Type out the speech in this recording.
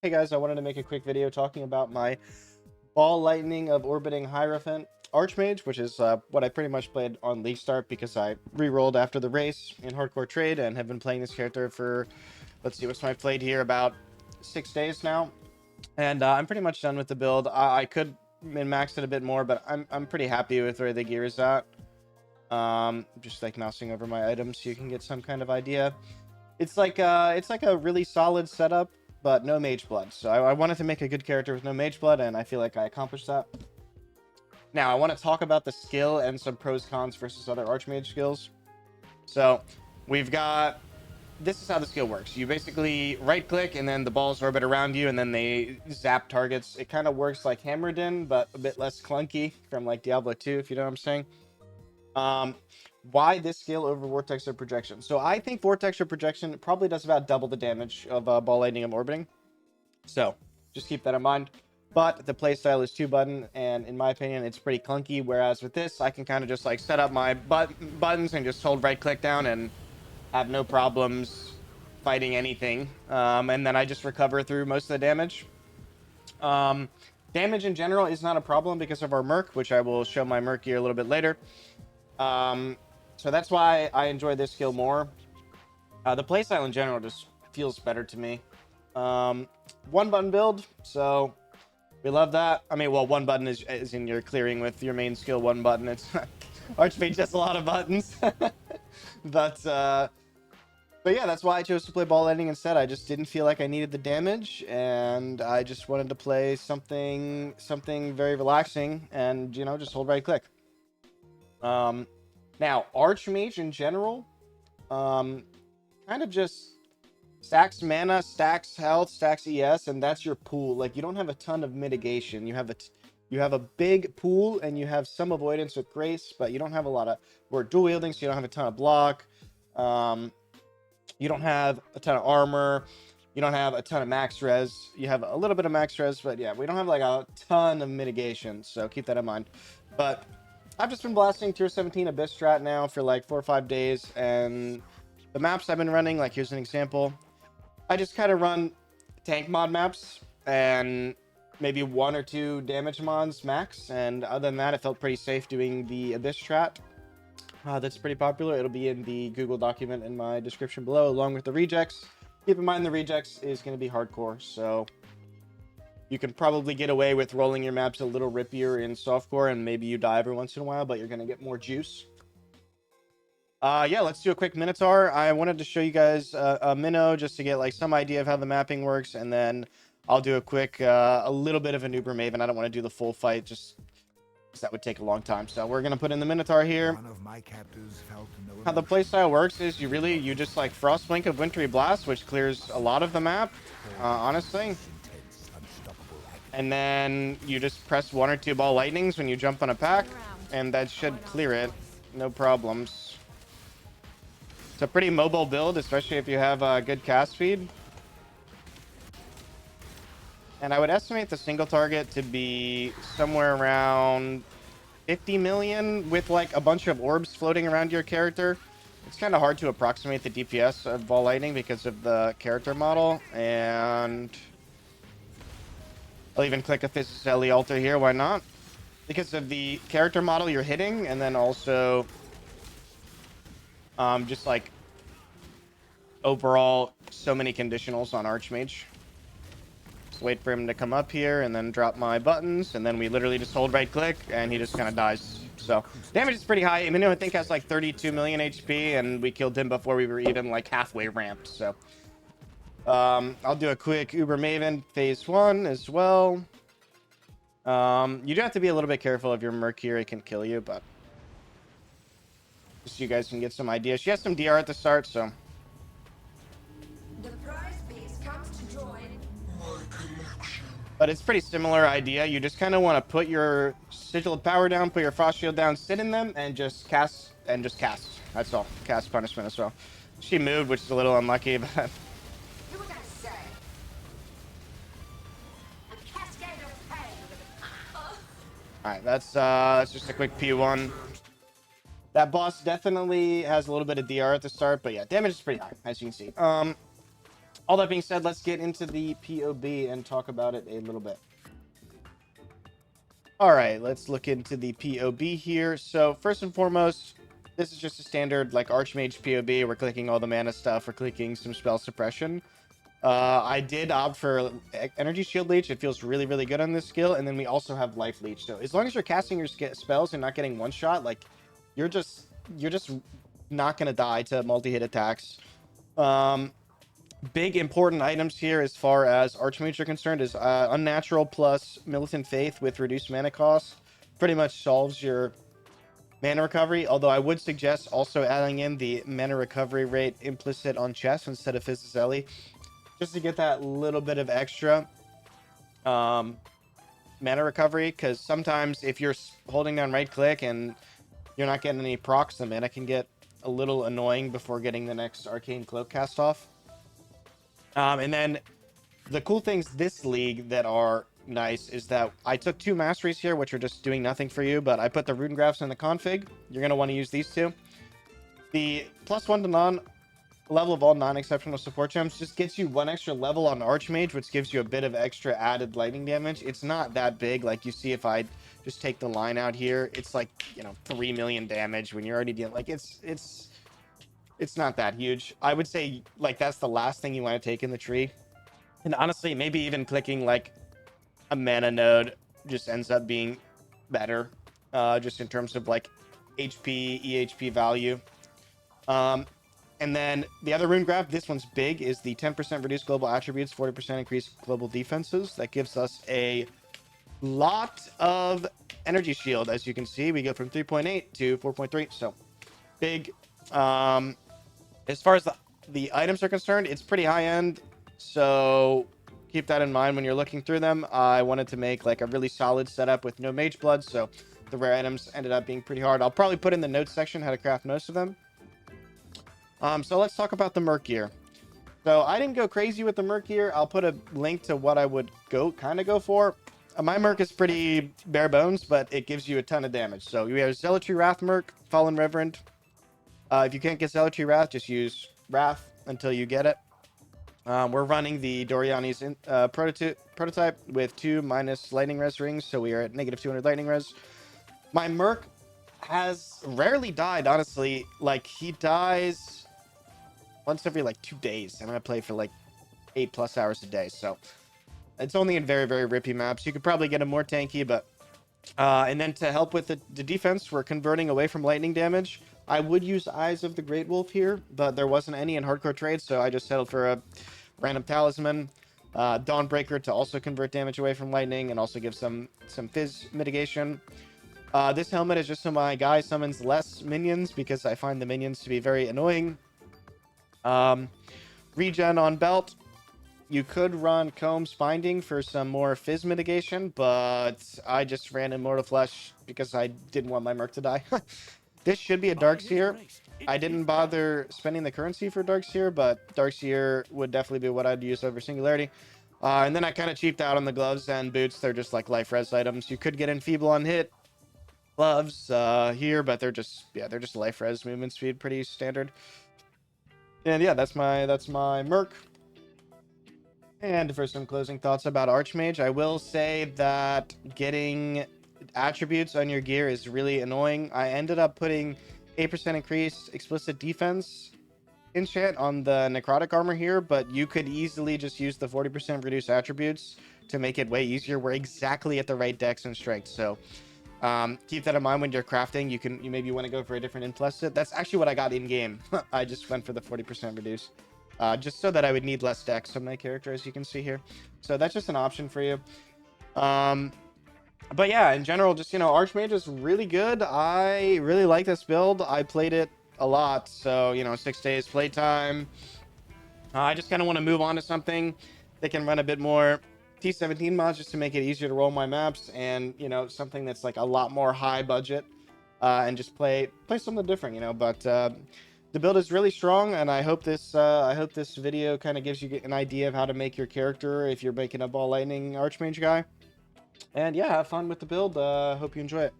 Hey guys, I wanted to make a quick video talking about my Ball Lightning of Orbiting Hierophant Archmage, which is what I pretty much played on League Start because I re-rolled after the race in Hardcore Trade and have been playing this character for, let's see, what's my played here, about 6 days now. And I'm pretty much done with the build. I could min-max it a bit more, but I'm pretty happy with where the gear is at. Just like mousing over my items so you can get some kind of idea. It's like a really solid setup, but no mage blood. So I wanted to make a good character with no mage blood, and I feel like I accomplished that. Now I want to talk about the skill and some pros cons versus other archmage skills. So we've got, this is how the skill works. You basically right click and then the balls orbit around you and then they zap targets. It kind of works like Hammered In, but a bit less clunky from like Diablo 2, if you know what I'm saying. Why this skill over Vortex or Projection? So I think Vortex or Projection probably does about double the damage of Ball Lightning of Orbiting. So just keep that in mind. But the playstyle is 2-button, and in my opinion, it's pretty clunky. Whereas with this, I can kind of just like set up my buttons and just hold right click down and have no problems fighting anything. And then I just recover through most of the damage. Damage in general is not a problem because of our Merc, which I will show my Merc gear a little bit later. So that's why I enjoy this skill more. The playstyle in general just feels better to me. One button build, so we love that. I mean, well, one button is in your clearing with your main skill. One button. It's Archmage has a lot of buttons, but yeah, that's why I chose to play Ball Lightning instead. I just didn't feel like I needed the damage, and I just wanted to play something very relaxing, and you know, just hold right click. Now, Archmage in general, kind of just stacks mana, stacks health, stacks ES, and that's your pool. Like, you don't have a ton of mitigation. You have a big pool, and you have some avoidance with Grace, but you don't have a lot of... We're dual wielding, so you don't have a ton of block. You don't have a ton of armor. You don't have a ton of max res. You have a little bit of max res, but yeah, we don't have like a ton of mitigation, so keep that in mind. But I've just been blasting tier 17 Abyss strat now for like 4 or 5 days, and the maps I've been running, like here's an example. I just kind of run tank mod maps and maybe 1 or 2 damage mods max, and other than that, it felt pretty safe doing the Abyss strat. That's pretty popular. It'll be in the Google document in my description below, along with the rejects. Keep in mind the rejects is going to be hardcore, so you can probably get away with rolling your maps a little rippier in softcore, and maybe you die every once in a while, but you're going to get more juice. Yeah, let's do a quick Minotaur. I wanted to show you guys a Minnow just to get like some idea of how the mapping works, and then I'll do a quick, a little bit of an Uber Maven. I don't want to do the full fight, just because that would take a long time. So we're going to put in the Minotaur here. One of my captors felt no How the playstyle works is you just like Frostblink of Wintry Blast, which clears a lot of the map, honestly. And then you just press 1 or 2 Ball Lightnings when you jump on a pack, and that should clear it. No problems. It's a pretty mobile build, especially if you have a good cast speed. And I would estimate the single target to be somewhere around 50 million with like a bunch of orbs floating around your character. It's kind of hard to approximate the DPS of Ball Lightning because of the character model. And I'll even click a Fizzeli altar here. Why not? Because of the character model you're hitting, and then also just like overall so many conditionals on Archmage. Just wait for him to come up here and then drop my buttons, and then we literally just hold right click and he just kind of dies. So damage is pretty high. Minnow I think has like 32 million HP, and we killed him before we were even like halfway ramped. So I'll do a quick Uber Maven phase 1 as well. You do have to be a little bit careful of your Merc here. It can kill you, but just so you guys can get some idea. She has some DR at the start, so The prize base comes to join. but it's pretty similar idea. You just kind of want to put your Sigil of Power down, put your Frost Shield down, sit in them, and just cast, That's all. Cast Punishment as well. She moved, which is a little unlucky, but You were gonna say. A cascade of pain. alright, that's just a quick P1. That boss definitely has a little bit of DR at the start, but yeah, damage is pretty high, as you can see. All that being said, let's get into the POB and talk about it a little bit. All right, let's look into the POB here. So first and foremost, this is just a standard like Archmage POB. We're clicking all the mana stuff. We're clicking some spell suppression. I did opt for Energy Shield Leech. It feels really, really good on this skill. And then we also have Life Leech. So as long as you're casting your spells and not getting one shot, like you're just not gonna die to multi-hit attacks. Big important items here as far as Archmage are concerned is Unnatural plus Militant Faith with reduced mana cost. Pretty much solves your mana recovery, although I would suggest also adding in the mana recovery rate implicit on chest instead of Physically, just to get that little bit of extra mana recovery, because sometimes if you're holding down right click and you're not getting any procs, the mana can get a little annoying before getting the next Arcane Cloak cast off. And then the cool things this league that are nice is that I took 2 masteries here, which are just doing nothing for you, but I put the rune graphs in the config. You're going to want to use these 2. The +1 to level of all non-exceptional support gems just gets you 1 extra level on Archmage, which gives you a bit of extra added lightning damage. It's not that big. Like you see, if I just take the line out here, it's like, 3 million damage when you're already dealing. Like it's not that huge. I would say like that's the last thing you want to take in the tree. And honestly, maybe even clicking like a mana node just ends up being better, just in terms of like HP, EHP value. And then the other rune graph, this one's big, is the 10% reduced global attributes, 40% increased global defenses. That gives us a lot of energy shield. As you can see, we go from 3.8 to 4.3, so big. As far as the items are concerned, it's pretty high end, so keep that in mind when you're looking through them. I wanted to make like a really solid setup with no mage blood, so the rare items ended up being pretty hard. I'll probably put in the notes section how to craft most of them. So let's talk about the Merc gear. So I didn't go crazy with the Merc gear. I'll put a link to what I would kind of go for. My Merc is pretty bare bones, but it gives you a ton of damage. So we have Zealotry Wrath Merc, Fallen Reverend. If you can't get Zealotry Wrath, just use Wrath until you get it. We're running the Doriani's prototype with 2 minus lightning res rings, so we are at negative 200 lightning res. My Merc has rarely died, honestly. Like, he dies once every like 2 days, and I play for like 8+ hours a day, so it's only in very, very rippy maps. You could probably get him more tanky, but and then to help with the defense, we're converting away from lightning damage. I would use Eyes of the Great Wolf here, but there wasn't any in hardcore trades, so I just settled for a random talisman. Dawnbreaker to also convert damage away from lightning and also give some fizz mitigation. This helmet is just so my guy summons less minions because I find the minions to be very annoying. Regen on belt. You could run Comb's Binding for some more fizz mitigation, but I just ran Immortal Flesh because I didn't want my Merc to die. This should be a Darkseer. I didn't bother spending the currency for Darkseer, but Darkseer would definitely be what I'd use over Singularity. And then I kind of cheaped out on the gloves and boots. They're just like life res items. You could get Enfeeble on hit gloves here, but they're just life res movement speed, pretty standard. And yeah, that's my Merc. And for some closing thoughts about Archmage, I will say that getting attributes on your gear is really annoying. I ended up putting 8% increased explicit defense enchant on the necrotic armor here, but you could easily just use the 40% reduced attributes to make it way easier. We're exactly at the right dex and strength, so keep that in mind when you're crafting. You maybe want to go for a different implicit. That's actually what I got in game. I just went for the 40% reduce. Just so that I would need less dex on my character, as you can see here. So that's just an option for you. But yeah, in general, just, Archmage is really good. I really like this build. I played it a lot. So, 6 days playtime. I just kind of want to move on to something that can run a bit more T17 mods just to make it easier to roll my maps. And, something that's like a lot more high budget. And just play something different, But the build is really strong, and I hope this video kind of gives you an idea of how to make your character if you're making a ball lightning Archmage guy. And yeah, have fun with the build. Hope you enjoy it.